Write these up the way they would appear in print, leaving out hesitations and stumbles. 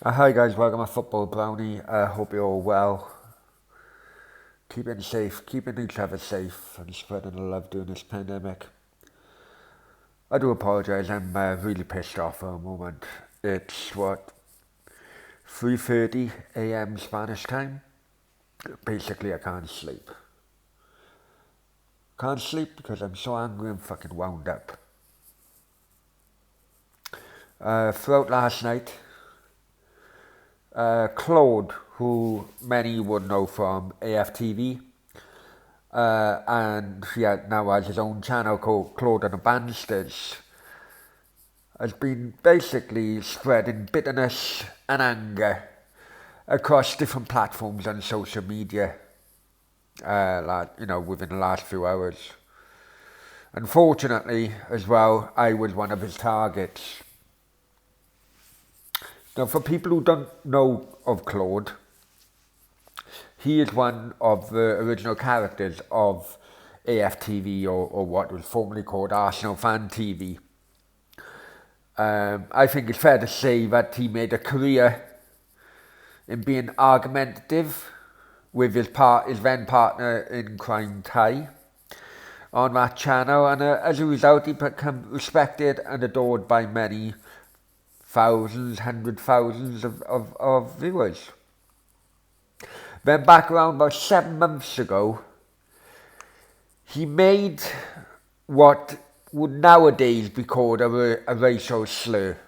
Hi guys, welcome to Football Brownie. Hope you're all well. Keeping safe, keeping each other safe and spreading the love during this pandemic. I do apologise, I'm really pissed off for a moment. It's 3:30 a.m. Spanish time. Basically I can't sleep. Can't sleep because I'm so angry and fucking wound up. Throughout last night, Claude, who many would know from AFTV, and he now has his own channel called Claude and the Bansters, has been basically spreading bitterness and anger across different platforms on social media, within the last few hours. Unfortunately, as well, I was one of his targets. Now, for people who don't know of Claude, he is one of the original characters of AFTV, or what was formerly called Arsenal Fan TV. I think it's fair to say that he made a career in being argumentative with his then partner in crime, Ty, on that channel, and as a result he became respected and adored by many thousands, hundred thousands of viewers. Then back around about 7 months ago, he made what would nowadays be called a racial slur,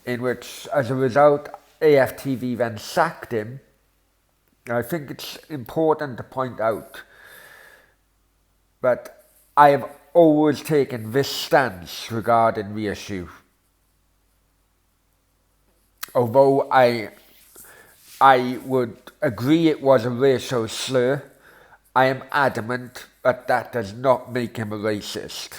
in which, as a result, AFTV then sacked him. I think it's important to point out that I have always taken this stance regarding the issue. Although I would agree it was a racial slur, I am adamant that does not make him a racist.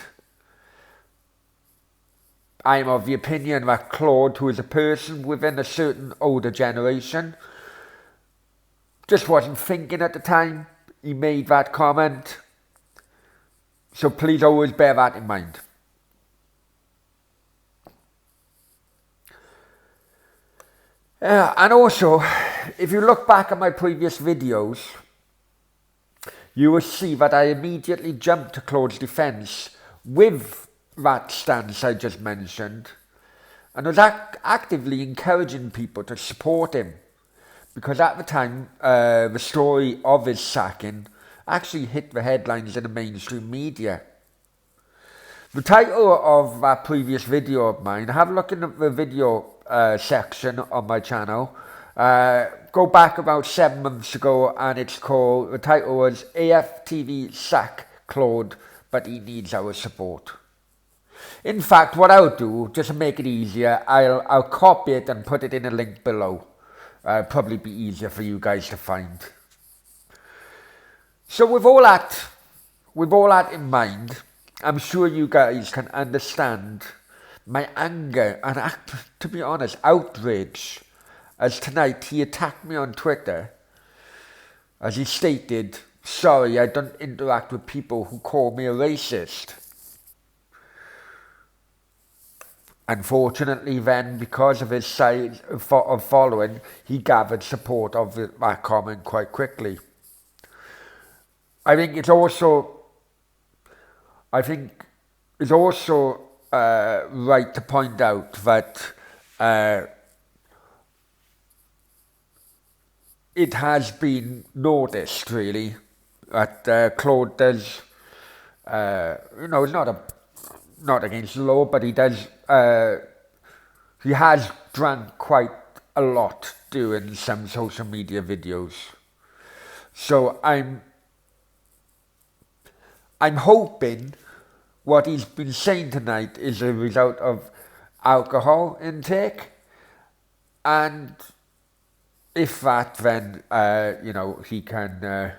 I am of the opinion that Claude, who is a person within a certain older generation, just wasn't thinking at the time he made that comment. So please always bear that in mind. And also, if you look back at my previous videos, you will see that I immediately jumped to Claude's defence with that stance I just mentioned, and was actively encouraging people to support him, because at the time the story of his sacking actually hit the headlines in the mainstream media. The title of that previous video of mine, have a look in the video section on my channel. Go back about 7 months ago, and the title was AFTV Sack Claude, but he needs our support. In fact, what I'll do, just to make it easier, I'll copy it and put it in a link below. Probably be easier for you guys to find. So with all that in mind, I'm sure you guys can understand my anger and, to be honest, outrage, as tonight he attacked me on Twitter, as he stated, "Sorry, I don't interact with people who call me a racist." Unfortunately then, because of his size of following, he gathered support of that comment quite quickly. I think it's also right to point out that it has been noticed, really, that Claude does, it's not against the law, but he has drank quite a lot doing some social media videos. So I'm hoping what he's been saying tonight is a result of alcohol intake, and if that, then he can,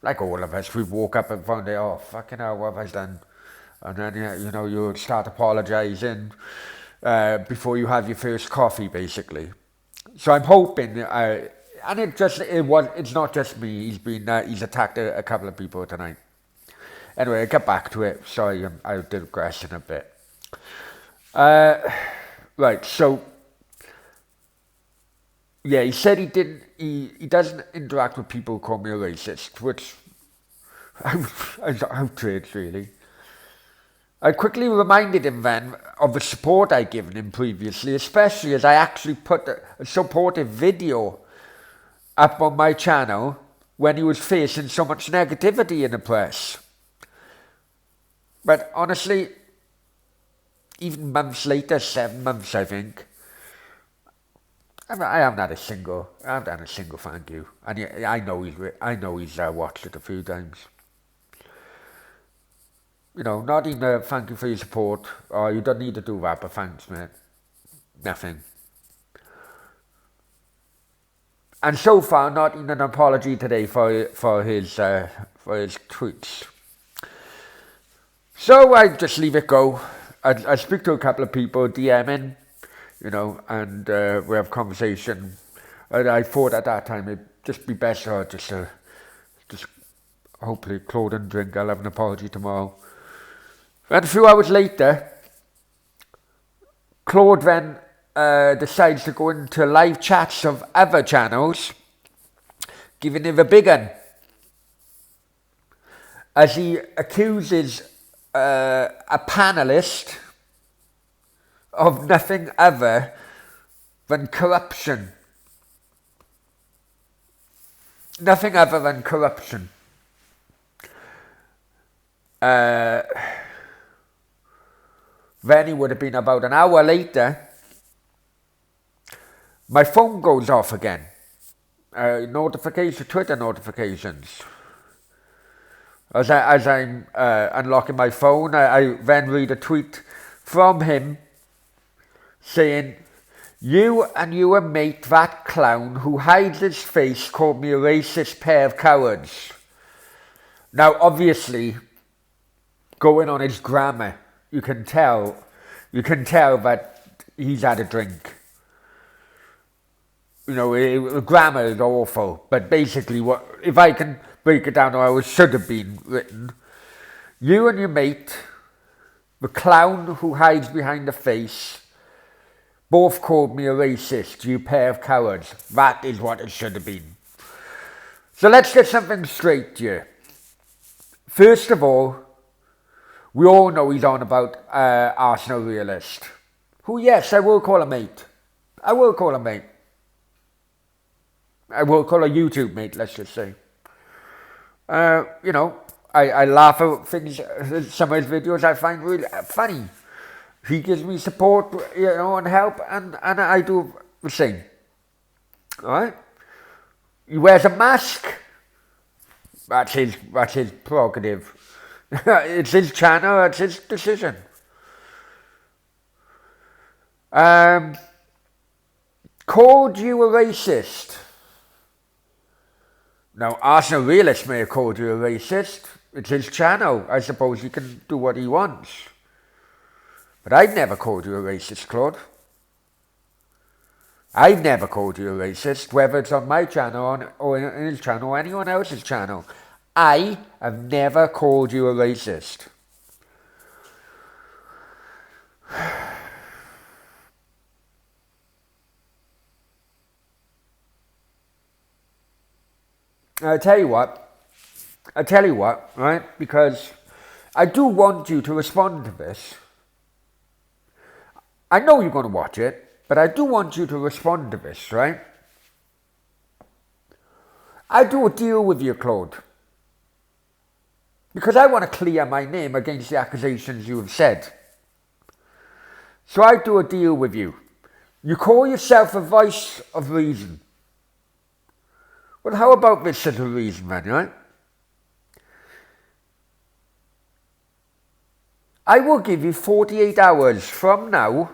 like all of us, we woke up and found out, oh fucking hell, what have I done? And then you start apologising before you have your first coffee, basically. So I'm hoping, and it's not just me. He's attacked a couple of people tonight. Anyway, I'll get back to it. Sorry, I digressing a bit. Right, so Yeah, he said he doesn't interact with people who call me a racist, which I outraged, really. I quickly reminded him then of the support I'd given him previously, especially as I actually put a supportive video up on my channel when he was facing so much negativity in the press. But honestly, even months later, 7 months I think, I haven't had a single thank you. And I know he's watched it a few times. You know, not even a thank you for your support, or you don't need to do that, but thanks, mate. Nothing. And so far, not even an apology today for his tweets. So I just leave it go. I speak to a couple of people, DMing, you know, and we have conversation. And I thought at that time it'd just be better just hopefully Claude and drink. I'll have an apology tomorrow. And a few hours later, Claude then decides to go into live chats of other channels, giving him a big one, as he accuses a panelist of nothing other than corruption. Nothing other than corruption. Then it would have been about an hour later, my phone goes off again. Twitter notifications. As I'm unlocking my phone, I then read a tweet from him saying, you and your mate, that clown who hides his face, called me a racist pair of cowards. Now, obviously, going on his grammar, you can tell that he's had a drink. You know, the grammar is awful, but basically, if I can break it down how it should have been written, you and your mate, the clown who hides behind the face, both called me a racist, you pair of cowards. That is what it should have been. So let's get something straight here. First of all, we all know he's on about Arsenal realist, who, yes, I will call a mate. I will call a mate. I will call a YouTube mate, let's just say. You know, I laugh at things, some of his videos I find really funny. He gives me support, you know, and help, and I do the same. Alright? He wears a mask. That's his prerogative. It's his channel, it's his decision. Called you a racist. Now, Arsenal Realist may have called you a racist. It's his channel. I suppose he can do what he wants. But I've never called you a racist, Claude. I've never called you a racist, whether it's on my channel or in his channel or anyone else's channel. I have never called you a racist. I tell you what, right? Because I do want you to respond to this. I know you're going to watch it, but I do want you to respond to this, right? I do a deal with you, Claude. Because I want to clear my name against the accusations you have said. So I do a deal with you. You call yourself a voice of reason. Well, how about this as a reason, then, right? I will give you 48 hours from now,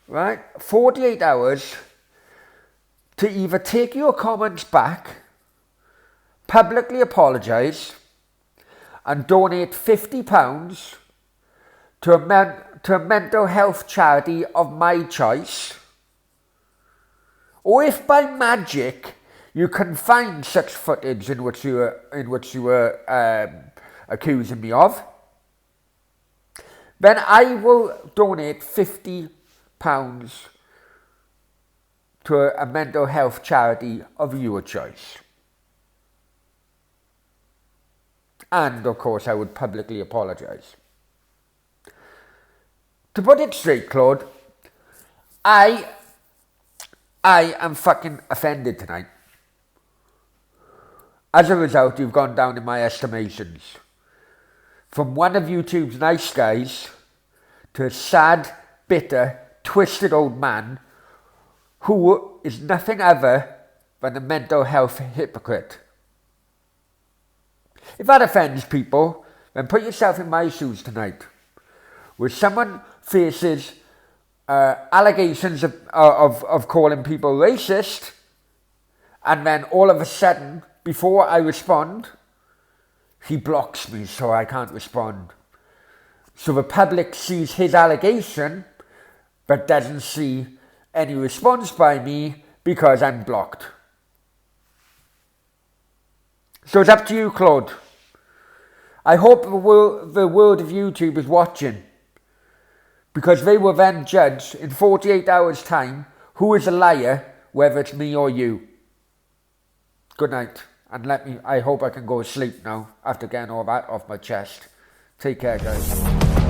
right? 48 hours to either take your comments back, publicly apologise, and donate £50 to a mental health charity of my choice. Or if by magic you can find such footage in which you were accusing me of, then I will donate £50 to a mental health charity of your choice. And of course I would publicly apologise. To put it straight, Claude, I am fucking offended tonight. As a result, you've gone down in my estimations. From one of YouTube's nice guys to a sad, bitter, twisted old man who is nothing other than a mental health hypocrite. If that offends people, then put yourself in my shoes tonight. Where someone faces allegations of calling people racist, and then all of a sudden, before I respond, he blocks me so I can't respond. So the public sees his allegation, but doesn't see any response by me because I'm blocked. So it's up to you, Claude. I hope the world of YouTube is watching, because they will then judge in 48 hours' time who is a liar, whether it's me or you. Good night, and I hope I can go to sleep now after getting all that off my chest. Take care, guys.